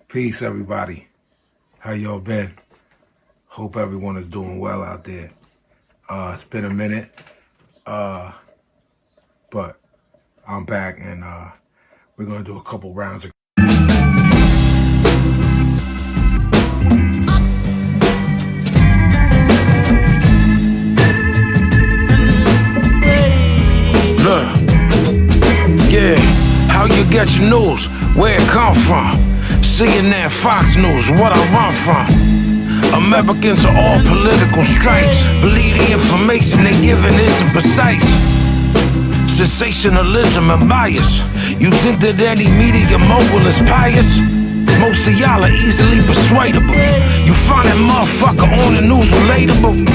Peace, everybody. How y'all been? Hope everyone is doing well out there. It's been a minute, but I'm back, and we're gonna do a couple rounds of Yeah, how you get your news? Where it come from? CNN, Fox News, what I run from. Americans are all political stripes. Believe the information they giving isn't precise. Sensationalism and bias. You think that any media mogul is pious? Most of y'all are easily persuadable. You find that motherfucker on the news relatable.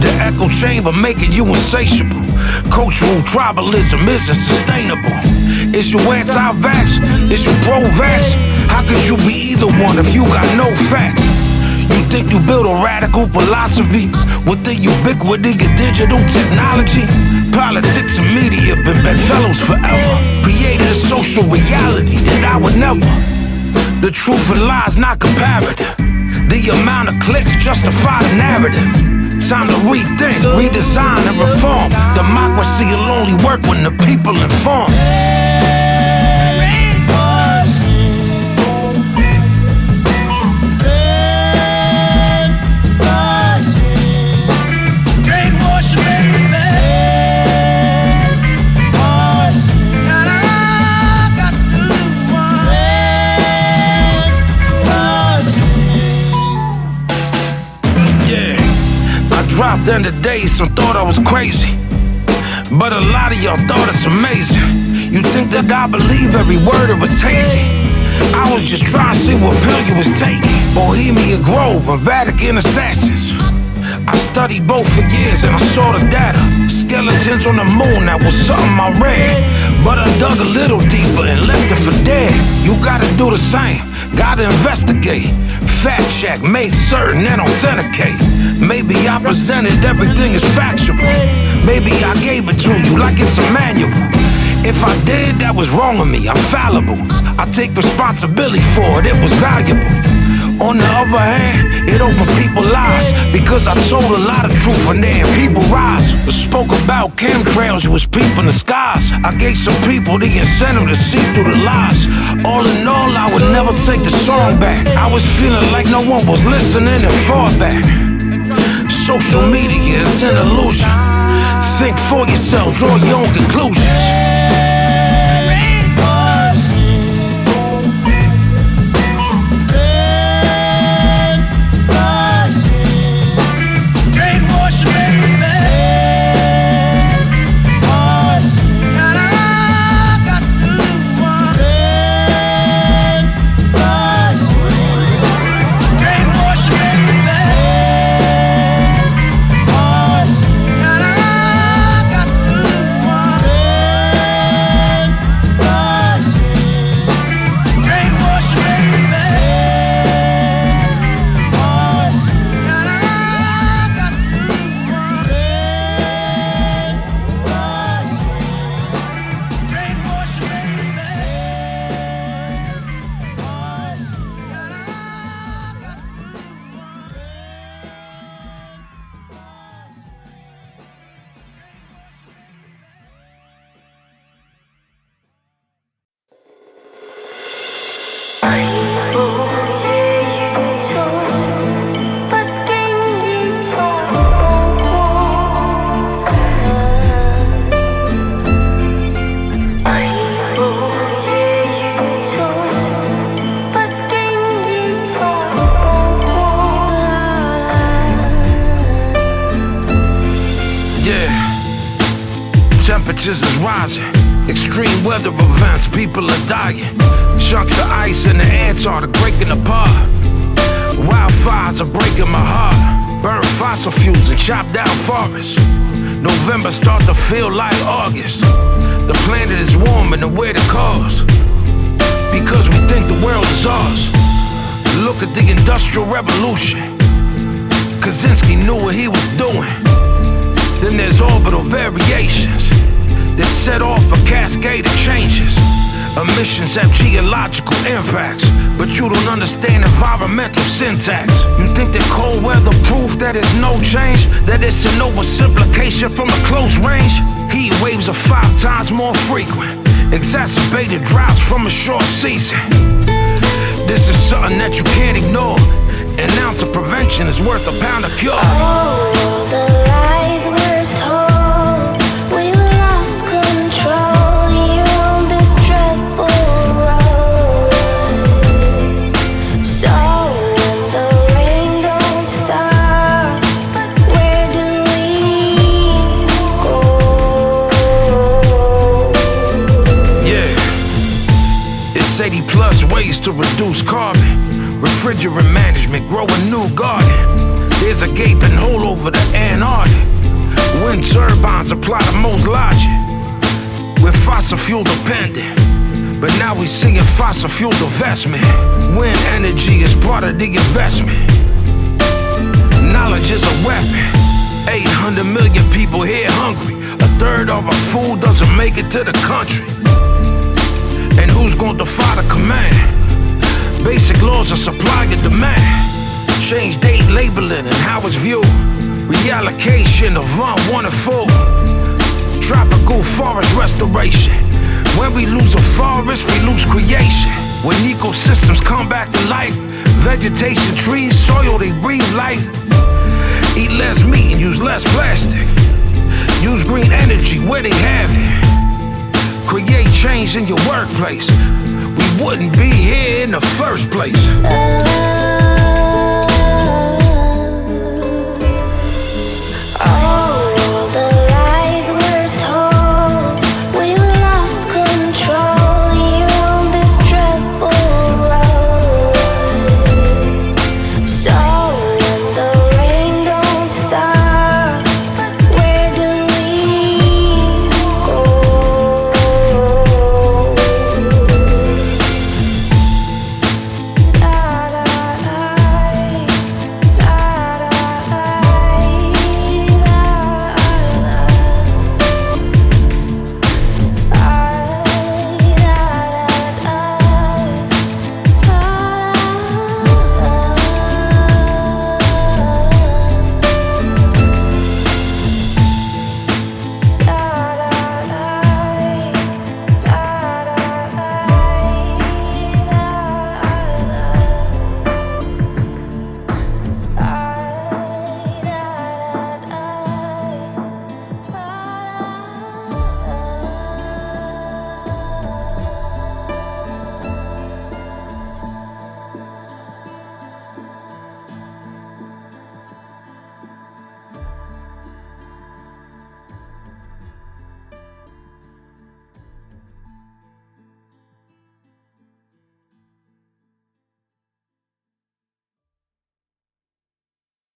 The echo chamber making you insatiable. Cultural tribalism isn't sustainable. Is you anti-vax? Is you pro-vax? How could you be either one if you got no facts? You think you build a radical philosophy with the ubiquity of digital technology? Politics and media been bedfellows forever. Created a social reality that I would never. The truth and lies not comparative. The amount of clicks justify the narrative. Time to rethink, redesign, and reform. Democracy will only work when the people inform. Dropped in the day, some thought I was crazy, but a lot of y'all thought it's amazing. You think that I believe every word it was hazy? I was just trying to see what pill you was taking. Bohemia Grove and Vatican assassins. I studied both for years and I saw the data. Skeletons on the moon, that was something I read, but I dug a little deeper and left it for dead. You gotta do the same, gotta investigate, fact check, make certain and authenticate. Maybe I presented everything as factual. Maybe I gave it to you like it's a manual. If I did, that was wrong of me, I'm fallible. I take responsibility for it, it was valuable. On the other hand, it opened people's eyes, because I told a lot of truth and then people rise. I spoke about chemtrails, you was peeping the skies. I gave some people the incentive to see through the lies. All in all, I would never take the song back. I was feeling like no one was listening and far back. Social media is an illusion. Think for yourself, draw your own conclusions. Temperatures is rising, extreme weather events, people are dying. Chunks of ice in the Antarctic breaking apart. Wildfires are breaking my heart. Burn fossil fuels and chop down forests. November start to feel like August. The planet is warming and we're the cause, because we think the world is ours. Look at the Industrial Revolution. Kaczynski knew what he was doing. Then there's orbital variations that set off a cascade of changes. Emissions have geological impacts, but you don't understand environmental syntax. You think that cold weather proof that it's no change, that it's an oversimplification from a close range? Heat waves are 5 times more frequent, exacerbated droughts from a short season. This is something that you can't ignore. An ounce of prevention is worth a pound of cure. All the lies we're told, we've lost control here on this dreadful road. So when the rain don't stop, where do we go? Yeah, it's 80 plus ways to reduce carbon. Refrigerant management, grow a new garden. There's a gaping hole over the Antarctic. Wind turbines apply the most logic. We're fossil fuel dependent, but now we seeing fossil fuel divestment. Wind energy is part of the investment. Knowledge is a weapon. 800 million people here hungry. A third of our food doesn't make it to the country. And who's gonna defy the command? Basic laws of supply and demand. Change date labeling and how it's viewed. Reallocation of unwanted food. Tropical forest restoration. When we lose a forest, we lose creation. When ecosystems come back to life, vegetation, trees, soil, they breathe life. Eat less meat and use less plastic. Use green energy where they have it. Create change in your workplace. We wouldn't be here in the first place.